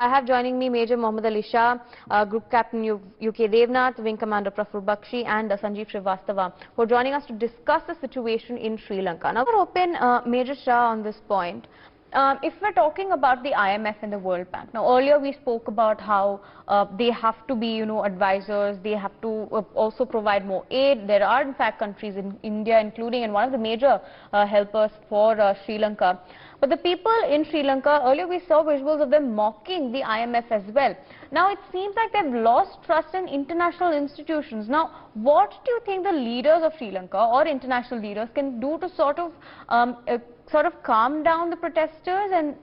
I have joining me Major Mohammed Ali Shah, Group Captain UK Devnath, Wing Commander Praful Bakshi and Sanjeev Srivastava, who are joining us to discuss the situation in Sri Lanka. Now, we're open, Major Shah, on this point. If we're talking about the IMF and the World Bank, now earlier we spoke about how they have to be, advisors, they have to also provide more aid. There are in fact countries in India, including and one of the major helpers for Sri Lanka. But the people in Sri Lanka, earlier we saw visuals of them mocking the IMF as well. Now it seems like they've lost trust in international institutions. Now, what do you think the leaders of Sri Lanka or international leaders can do to sort of calm down the protesters and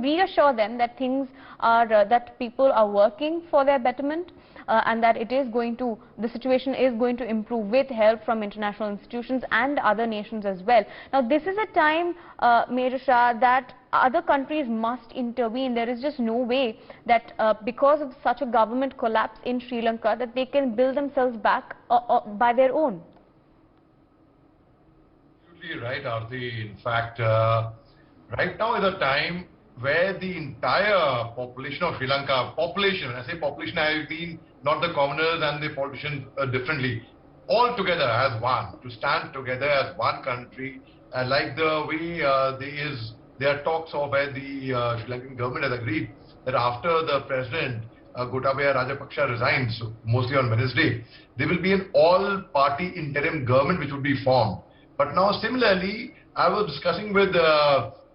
reassure them that things are that people are working for their betterment and that the situation is going to improve with help from international institutions and other nations as well. Now this is a time, Major Shah, that other countries must intervene. There is just no way that because of such a government collapse in Sri Lanka that they can build themselves back by their own. Right, Aarti. In fact, right now is a time where the entire population of Sri Lanka, when I say population, I mean not the commoners and the politicians differently, all together as one, to stand together as one country, like the way there are talks of where the Sri Lankan government has agreed that after the president Gotabaya Rajapaksa resigns, mostly on Wednesday, there will be an all-party interim government which would be formed. But now, similarly, I was discussing with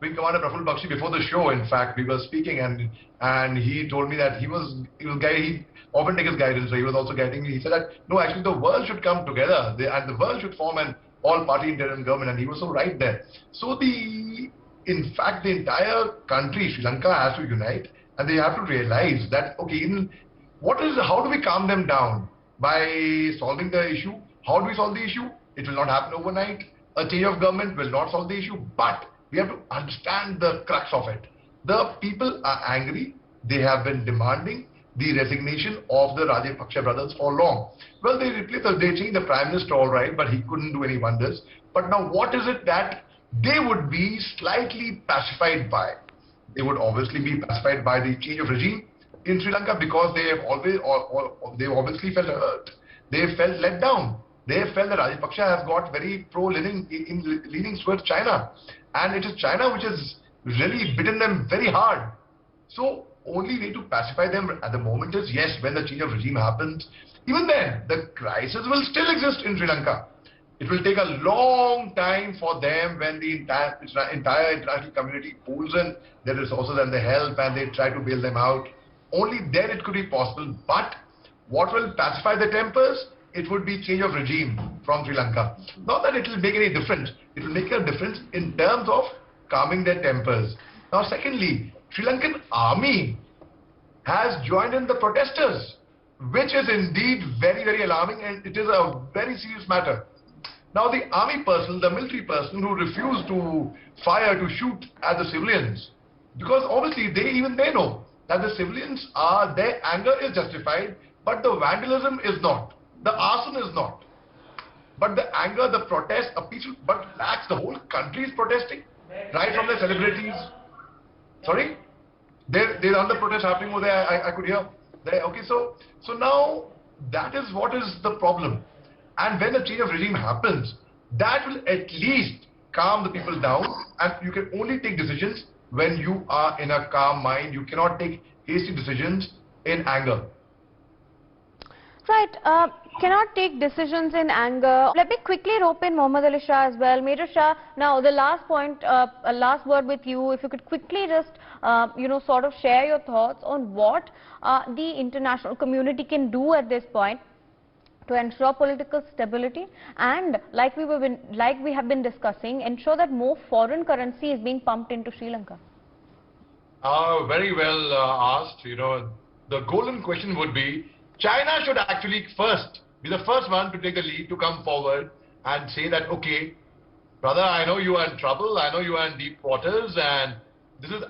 Wing Commander Praful Bakshi before the show. In fact, we were speaking, and he told me that he often takes his guidance. So he was also guiding me. He said that no, actually, the world should come together, and the world should form an all-party interim government. And he was so right there. So in fact, the entire country, Sri Lanka, has to unite, and they have to realize that okay, how do we calm them down? By solving the issue. How do we solve the issue? It will not happen overnight. A change of government will not solve the issue, but we have to understand the crux of it. The people are angry. They have been demanding the resignation of the Rajapaksa brothers for long. Well, they changed the prime minister, all right, but he couldn't do any wonders. But now what is it that they would be slightly pacified by? They would obviously be pacified by the change of regime in Sri Lanka because they have obviously felt hurt. They felt let down. They felt that Rajapaksa has got very leaning towards China, and it is China which has really bitten them very hard. So only way to pacify them at the moment is yes, when the change of regime happens. Even then, the crisis will still exist in Sri Lanka. It will take a long time for them when the entire international community pulls in their resources and the help and they try to bail them out. Only then it could be possible. But what will pacify the tempers? It would be change of regime from Sri Lanka. Not that it will make any difference. It will make a difference in terms of calming their tempers. Now secondly, Sri Lankan army has joined in the protesters, which is indeed very, very alarming, and it is a very serious matter. Now the army person, the military person who refused to fire, to shoot at the civilians, because obviously they know that the civilians their anger is justified, but the vandalism is not. The arson is not. But the anger, the protest, a peaceful, but relax, the whole country is protesting, right from the celebrities. Sorry? There's another protest happening over there, I could hear. Okay, so now that is what is the problem. And when the change of regime happens, that will at least calm the people down, and you can only take decisions when you are in a calm mind. You cannot take hasty decisions in anger. Right, cannot take decisions in anger. Let me quickly rope in Mohammed Ali Shah as well. Major Shah, now the last point, last word with you. If you could quickly just, sort of share your thoughts on what the international community can do at this point to ensure political stability and, like we have been discussing, ensure that more foreign currency is being pumped into Sri Lanka. Very well asked. The golden question would be, China should actually be the first one to take the lead, to come forward and say that, okay, brother, I know you are in trouble, I know you are in deep waters, and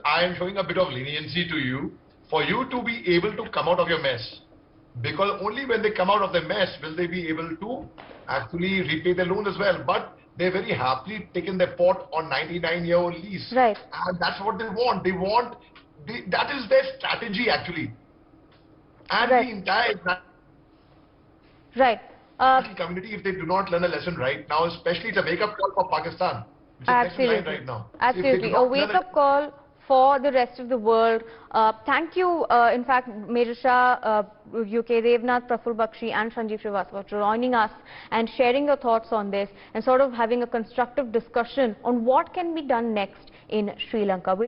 I am showing a bit of leniency to you for you to be able to come out of your mess. Because only when they come out of the mess will they be able to actually repay their loan as well. But they very happily taken their pot on 99-year-old lease. Right. And that's what they want. They want that is their strategy actually. And Right. the entire Right. international community, if they do not learn a lesson right now, especially it's a wake-up call for Pakistan, which is next in line Absolutely. right now. So if they do Absolutely. A not learn wake-up call for the rest of the world. Thank you, in fact, Major Shah, UK Devnath, Praful Bakshi and Sanjeev Srivastava for joining us and sharing your thoughts on this and sort of having a constructive discussion on what can be done next in Sri Lanka.